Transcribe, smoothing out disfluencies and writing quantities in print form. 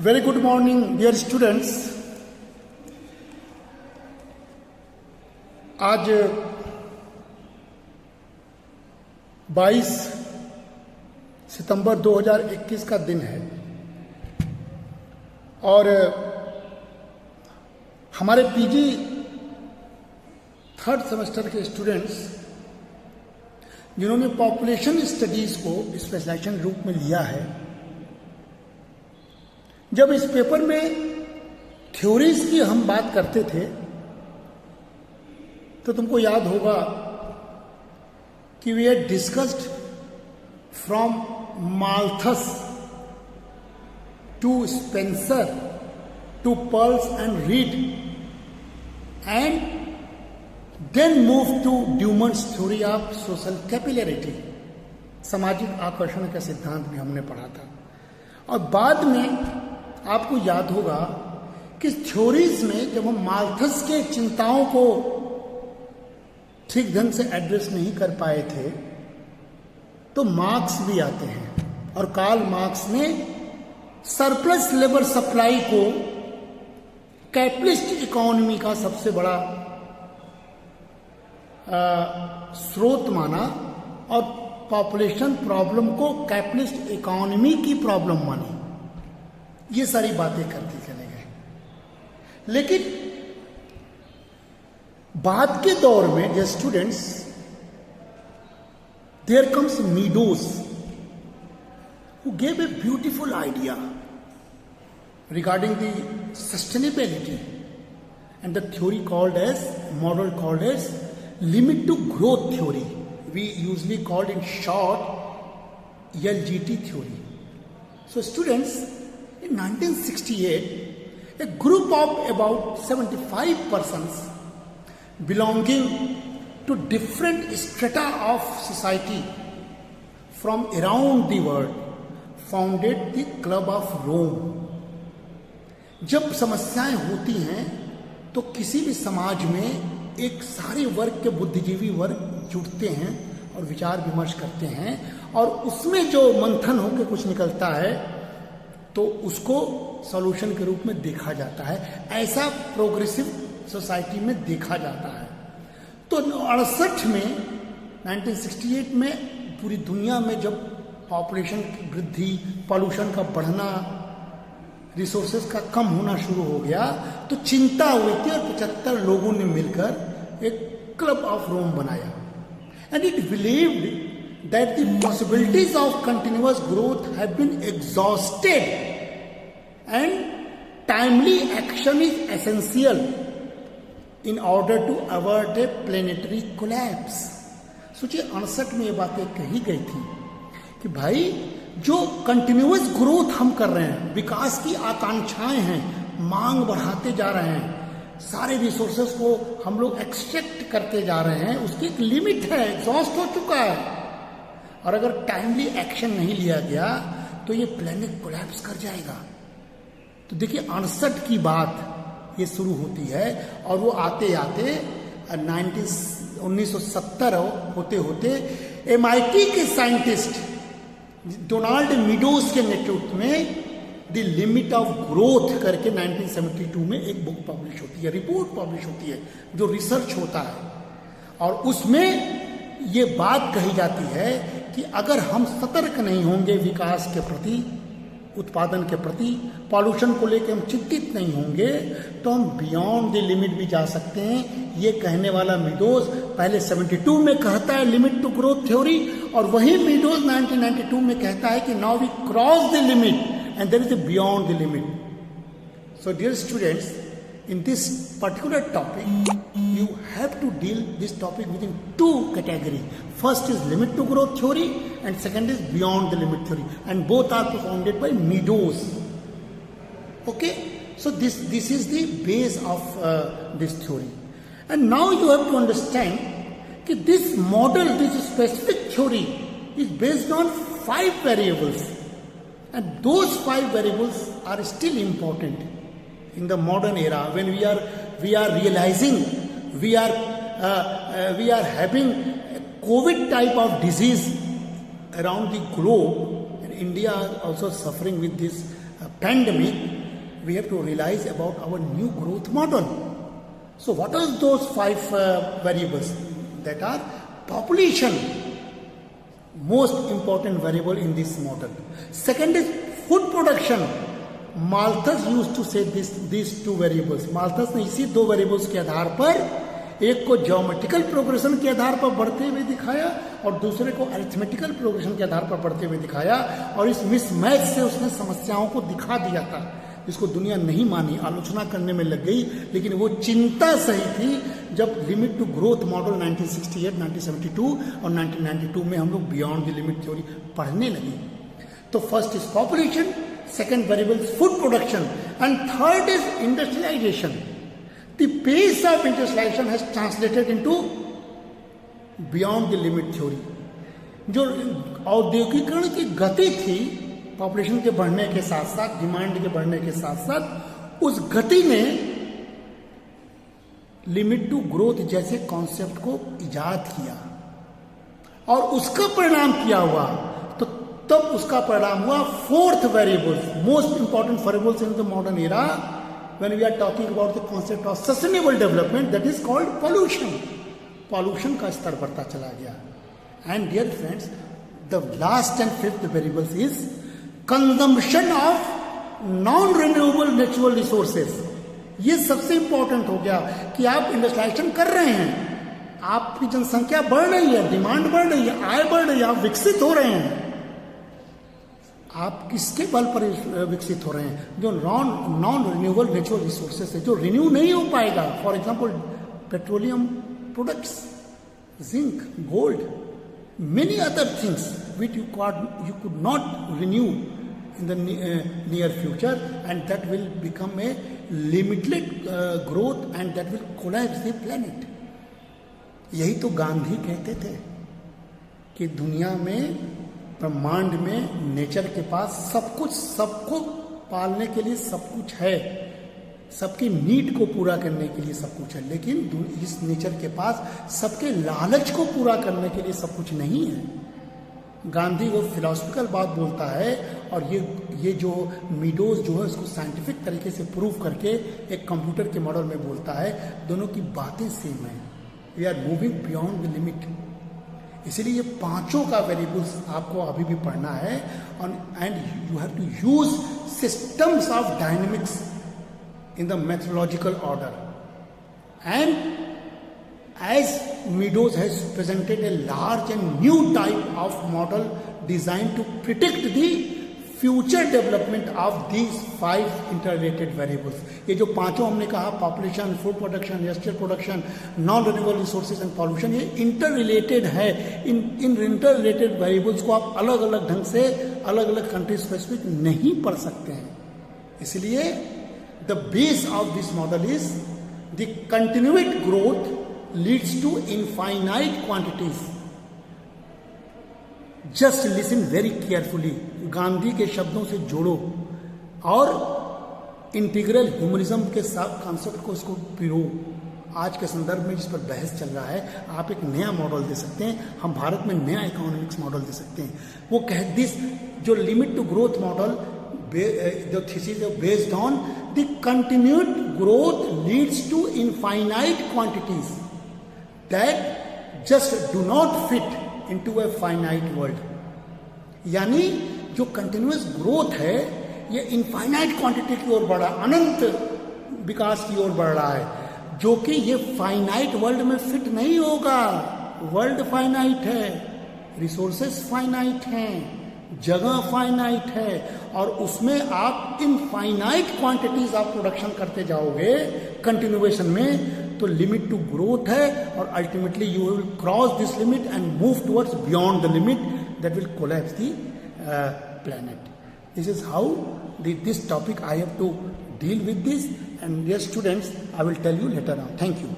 Very good morning, dear students. आज 22 सितंबर 2021 का दिन है और हमारे पीजी थर्ड सेमेस्टर के स्टूडेंट्स जिन्होंने पॉपुलेशन स्टडीज को स्पेशलाइजेशन रूप में लिया है, जब इस पेपर में थ्योरीज की हम बात करते थे तो तुमको याद होगा कि we had discussed from Malthus to Spencer to Perls and Reed and then move to Dumont's theory of social capillarity, सामाजिक आकर्षण का सिद्धांत भी हमने पढ़ा था। और बाद में आपको याद होगा कि थ्योरीज में जब हम माल्थस के चिंताओं को ठीक ढंग से एड्रेस नहीं कर पाए थे तो मार्क्स भी आते हैं, और कार्ल मार्क्स ने सरप्लस लेबर सप्लाई को कैपिटलिस्ट इकोनॉमी का सबसे बड़ा स्रोत माना और पॉपुलेशन प्रॉब्लम को कैपिटलिस्ट इकोनॉमी की प्रॉब्लम मानी। ये सारी बातें करते चले गए, लेकिन बाद के दौर में जो students there comes Meadows who gave a beautiful idea regarding the sustainability and the theory called as model called as limit to growth theory, we usually called in short LGT theory. So students, in 1968, a group of about 75 persons belonging to different strata of society from around the world founded the Club of Rome. जब समस्याएं होती हैं तो किसी भी समाज में एक सारे वर्ग के बुद्धिजीवी वर्ग जुटते हैं और विचार विमर्श करते हैं, और उसमें जो मंथन होकर कुछ निकलता है तो उसको सॉल्यूशन के रूप में देखा जाता है। ऐसा प्रोग्रेसिव सोसाइटी में देखा जाता है। तो 68 में 1968 में पूरी दुनिया में जब पॉपुलेशन की वृद्धि, पॉल्यूशन का बढ़ना, रिसोर्सेज का कम होना शुरू हो गया तो चिंता हुई थी और 75 लोगों ने मिलकर एक क्लब ऑफ रोम बनाया। And it believed that the possibilities of continuous growth have been exhausted and timely action is essential in order to avert a planetary collapse. सोचिए 68 में ये बातें कही गई थी कि भाई जो कंटिन्यूअस ग्रोथ हम कर रहे हैं, विकास की आकांक्षाएं हैं, मांग बढ़ाते जा रहे हैं, सारे रिसोर्सेस को हम लोग एक्सट्रैक्ट करते जा रहे हैं, उसकी एक लिमिट है, एग्जॉस्ट हो चुका है, और अगर टाइमली एक्शन नहीं लिया गया तो ये प्लेनेट कोलैप्स कर जाएगा। तो देखिए 68 की बात ये शुरू होती है और वो आते आते 1970 होते होते MIT के साइंटिस्ट डोनाल्ड मीडोज के नेतृत्व में द लिमिट ऑफ ग्रोथ करके 1972 में एक बुक पब्लिश होती है, रिपोर्ट पब्लिश होती है, जो रिसर्च होता है, और उसमें ये बात कही जाती है कि अगर हम सतर्क नहीं होंगे विकास के प्रति, उत्पादन के प्रति, पॉल्यूशन को लेकर हम चिंतित नहीं होंगे तो हम बियॉन्ड द लिमिट भी जा सकते हैं। ये कहने वाला मीडोज पहले 72 में कहता है लिमिट टू ग्रोथ थ्योरी, और वही मीडोज 1992 में कहता है कि now we cross the limit and there is a beyond the limit. So dear students, in this particular topic you have to deal this topic within two categories. First is limit to growth theory and second is beyond the limit theory, and both are propounded by Meadows. Okay, so this is the base of this theory. And now you have to understand that this model, this specific theory is based on 5 variables, and those 5 variables are still important in the modern era when we are realizing we are having a COVID type of disease around the globe, and India are also suffering with this pandemic, we have to realize about our new growth model. So what are those 5 variables? That are population, most important variable in this model. Second is food production. Malthus used to say these 2 variables. Malthus ने इसी 2 variables के आधार पर एक को geometrical progression के आधार पर बढ़ते हुए दिखाया और दूसरे को अरिथमेटिकल प्रोग्रेशन के आधार पर बढ़ते हुए दिखाया, और इस मिसमैच से उसने समस्याओं को दिखा दिया था, जिसको दुनिया नहीं मानी, आलोचना करने में लग गई, लेकिन वो चिंता सही थी जब लिमिट टू ग्रोथ मॉडल 1968, 1972 और 1992 में हम लोग बियॉन्ड द लिमिट थ्योरी पढ़ने लगे. तो first is population, second variable food production, and third is industrialization. The pace of industrialization has translated into beyond the limit theory. जो औद्योगिकरण की गति थी पॉपुलेशन के बढ़ने के साथ साथ, डिमांड के बढ़ने के साथ साथ, उस गति ने लिमिट टू ग्रोथ जैसे कॉन्सेप्ट को इजाद किया और उसका परिणाम क्या हुआ. तो तब उसका परिणाम हुआ fourth variable, most important variables in the modern era when we are talking about the concept of sustainable development, that is called pollution. Pollution का स्तर बढ़ता चला गया. And dear friends, the last and fifth variables is consumption of non-renewable natural resources. ये सबसे important हो गया कि आप इंडस्ट्रियलाइजेशन कर रहे हैं, आपकी जनसंख्या बढ़ रही है, डिमांड बढ़ रही है, आय बढ़ रही है, आप विकसित हो रहे हैं. आप किसके बल पर विकसित हो रहे हैं? जो नॉन रिन्यूएबल नेचुरल रिसोर्सेस है, जो रिन्यू नहीं हो पाएगा. For example petroleum products, zinc, gold, many other things which you could not renew in the near future, and that will become a limited growth and that will collapse the planet. यही तो गांधी कहते थे कि दुनिया में, ब्रह्मांड में, nature के पास सब कुछ, सबको पालने के लिए सब कुछ है, सबकी नीड को पूरा करने के लिए सब कुछ है, लेकिन इस नेचर के पास सबके लालच को पूरा करने के लिए सब कुछ नहीं है. गांधी वो फिलोसफिकल बात बोलता है, और ये जो मीडोज जो है उसको साइंटिफिक तरीके से प्रूव करके एक कंप्यूटर के मॉडल में बोलता है. दोनों की बातें सेम है. We are moving beyond the limit. इसलिए ये 5 का वेरिएबल्स आपको अभी भी पढ़ना है, and you have to use systems of dynamics in the methodological order. And as Meadows has presented a large and new type of model design to predict the future development of these 5 interrelated variables. ये जो 5 हमने कहा, population, food production, industrial production, non renewable resources and pollution, ये interrelated है. In interrelated variables को आप अलग अलग ढंग से, अलग अलग कंट्री स्पेसिफिक नहीं पढ़ सकते हैं. इसलिए the base of this model is the continued growth leads to infinite quantities. Just listen very carefully. Gandhi के शब्दों से जोड़ो और इंटीग्रल ह्यूमनिज्म के साथ कॉन्सेप्ट को इसको पिरो. आज के संदर्भ में जिस पर बहस चल रहा है, आप एक नया मॉडल दे सकते हैं. हम भारत में नया इकोनॉमिक्स मॉडल दे सकते हैं. वो दिस जो लिमिट टू ग्रोथ मॉडल, जो थीसिस है based on the continued growth leads to infinite quantities that just do not fit into a finite world. यानी जो कंटिन्यूअस ग्रोथ है, ये इनफाइनाइट क्वांटिटी की ओर बढ़ रहा है, अनंत विकास की ओर बढ़ रहा है, जो कि ये फाइनाइट वर्ल्ड में फिट नहीं होगा. वर्ल्ड फाइनाइट है, रिसोर्सेस फाइनाइट हैं, जगह फाइनाइट है, और उसमें आप इनफाइनाइट क्वांटिटीज आप प्रोडक्शन करते जाओगे कंटिन्यूएशन में, तो लिमिट टू ग्रोथ है, और ultimately you will cross this limit and move towards beyond the limit that will collapse the planet. This is how this topic I have to deal with this, and dear students, I will tell you later on. Thank you.